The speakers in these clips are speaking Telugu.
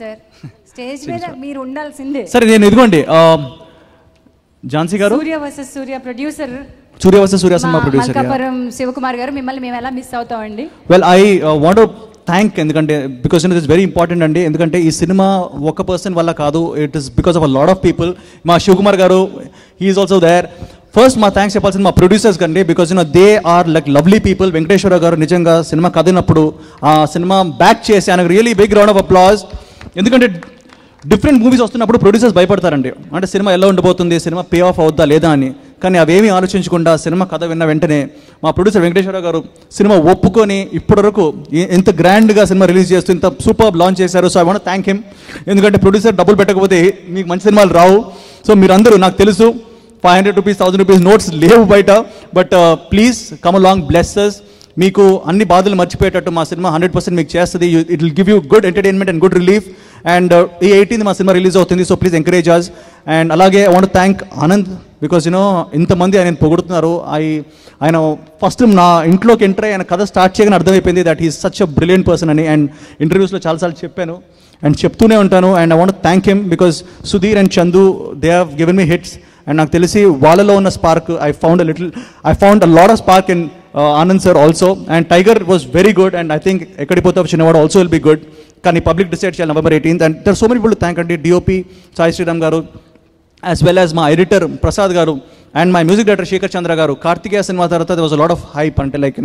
సార్ స్టేజ్ మీద మీరు ఉండాల్సిందే. సరే నేను ఇదిగోండి Jhansi garu Surya versus Surya producer, Surya versus Surya cinema producer Malkapuram Sivakumar garu, మిమ్మల్ని మేము ఎలా మిస్ అవుతామండి? వెల్ ఐ వాంట్ థ్యాంక్, ఎందుకంటే because it is very important అండి. ఎందుకంటే ఈ సినిమా ఒక పర్సన్ వల్ల కాదు, it is because of a lot of people. మా Sivakumar garu he's also there. First మా థ్యాంక్స్ చెప్పాల్సింది మా ప్రొడ్యూసర్స్ కండి, because they are like lovely people. Venkateswara garu నిజంగా సినిమా కదినప్పుడు ఆ సినిమా బ్యాక్ చేసి ఆయనకు really big round of applause. ఎందుకంటే డిఫరెంట్ మూవీస్ వస్తున్నప్పుడు ప్రొడ్యూసర్స్ భయపడతారండి, అంటే సినిమా ఎలా ఉండిపోతుంది, సినిమా పే ఆఫ్ అవుద్దా లేదా అని. కానీ అవేమీ ఆలోచించకుండా సినిమా కథ విన్న వెంటనే మా ప్రొడ్యూసర్ వెంకటేశ్వర గారు సినిమా ఒప్పుకొని ఇప్పటివరకు ఎంత గ్రాండ్గా సినిమా రిలీజ్ చేస్తూ ఇంత సూపర్ లాంచ్ చేశారు. So I want thank him. ఎందుకంటే ప్రొడ్యూసర్ డబ్బులు పెట్టకపోతే మీకు మంచి సినిమాలు రావు. సో మీరందరూ నాకు తెలుసు 500 రూపీస్ 1000 రూపీస్ నోట్స్ లేవు బయట, but please come along, blesses. మీకు అన్ని బాధలు మర్చిపోయేటట్టు మా సినిమా 100% మీకు చేస్తుంది. It will give you good entertainment and good relief. And ఈ 18th మా సినిమా రిలీజ్ అవుతుంది, so please encourage us. And అలాగే I want thank Anand, because ఇంతమంది ఆయన పొగుడుతున్నారు. ఆయన ఫస్ట్ నా ఇంట్లోకి ఎంటర్ అయ్యి ఆయన కథ స్టార్ట్ చేయగానే అర్థమైపోయింది that he's such a brilliant person అని. అండ్ ఇంటర్వ్యూస్లో చాలాసార్లు చెప్పాను అండ్ చెప్తూనే ఉంటాను. And I want thank him because Sudheer and Chandu they have given me hits. And నాకు తెలిసి వాళ్ళలో ఉన్న spark I found a lot of spark in Anand sir also. And tiger was very good. And I think ఎక్కడికి పోతే చిన్నవాడు ఆల్సో విల్ బి గుడ్. కానీ పబ్లిక్ డిసైడ్ చేయాలి November 18th. And there so many people to thank అండి. DOP Sai Sriram garu, as well as మా editor Prasad garu, and my music director Sekhar Chandra garu. Karthikeya cinema తర్వాత they was a lot of hype, అంటే లైక్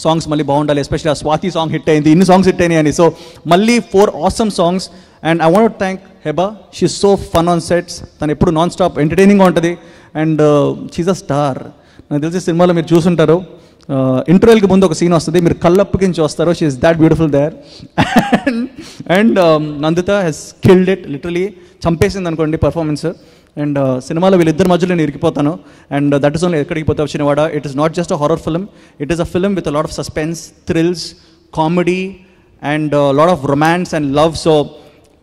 సాంగ్స్ మళ్ళీ బాగుండాలి, ఎస్పెషల్లీ ఆ స్వాతి సాంగ్ హిట్ అయింది, ఇన్ని సాంగ్స్ హిట్ అయినాయి అని. సో మళ్ళీ 4 awesome songs. And I want thank Heba, she's so fun on sets. తను ఎప్పుడు నాన్ స్టాప్ ఎంటర్టైనింగ్గా ఉంటుంది. And she's a star. నాకు తెలిసి సినిమాలో మీరు చూసుంటారు, ఇంటర్వెల్కి ముందు ఒక సీన్ వస్తుంది, మీరు కళ్ళప్పకించి వస్తారు. She is that beautiful there. And Nanditha has killed it, literally చంపేసింది అనుకోండి పర్ఫార్మెన్స్. అండ్ సినిమాలో వీళ్ళిద్దరి మధ్యలో నేను ఇరికిపోతాను. అండ్ దట్ ఇస్ ఓన్లీ ఎక్కడికి పోతే వచ్చినవాడ. It is not just a horror film, it is a film with a lot of suspense, thrills, comedy and lot of romance and love. So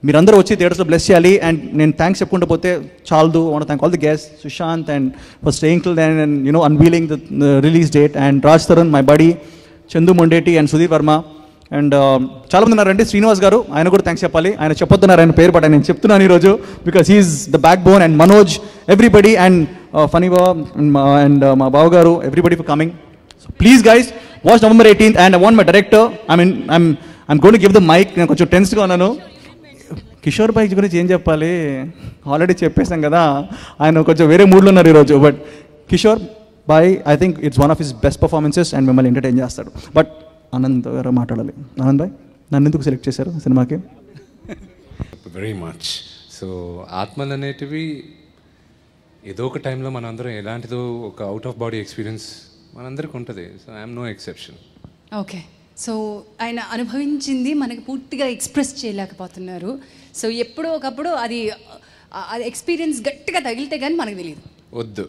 మీరందరూ వచ్చి థియేటర్స్లో బ్లెస్ చేయాలి. అండ్ నేను థ్యాంక్స్ చెప్పుకుంటూ పోతే చాలదు. I want thank all the guest, Sushanth and for staying till then and unveiling the release date. And Raj Tarun, my buddy, Chandu Mondeti and Sudheer Varma. And చాలామంది ఉన్నారండి. శ్రీనివాస్ గారు, ఆయన కూడా థ్యాంక్స్ చెప్పాలి. ఆయన చెప్పొద్దున్నారు ఆయన పేరు, బట్ నేను చెప్తున్నాను ఈరోజు because he's the backbone. And Manoj, everybody, and ఫనీవా అండ్ మా బావ గారు, everybody for coming. So please guys watch November 18th. And I want my director, I'm going to give the mic. నేను కొంచెం టెన్స్గా ఉన్నాను. కిషోర్ భాయ్ గురించి ఏం చెప్పాలి, ఆల్రెడీ చెప్పేసాం కదా. ఆయన కొంచెం వేరే మూడ్లో ఉన్నారు ఈరోజు. But Kishore Bhai, I think it's one of his best performances and మిమ్మల్ని ఎంటర్టైన్ చేస్తాడు. బట్ ఆనంద్ గారు మాట్లాడాలి. ఆనంద్ భాయ్, నన్ను ఎందుకు సెలెక్ట్ చేశారు సినిమాకి? Very much. సో ఆత్మలు అనేటివి ఏదో ఒక టైంలో మనందరం ఎలాంటిదో ఒక అవుట్ ఆఫ్ బాడీ ఎక్స్పీరియన్స్ మనందరికి ఉంటుంది. So I'm no exception. Okay, so ఆయన అనుభవించింది మనకు పూర్తిగా ఎక్స్ప్రెస్ చేయలేకపోతున్నారు. సో ఎప్పుడో ఒకప్పుడు అది ఎక్స్పీరియన్స్ గట్టిగా తగిలితే కానీ మనకు తెలియదు. వద్దు.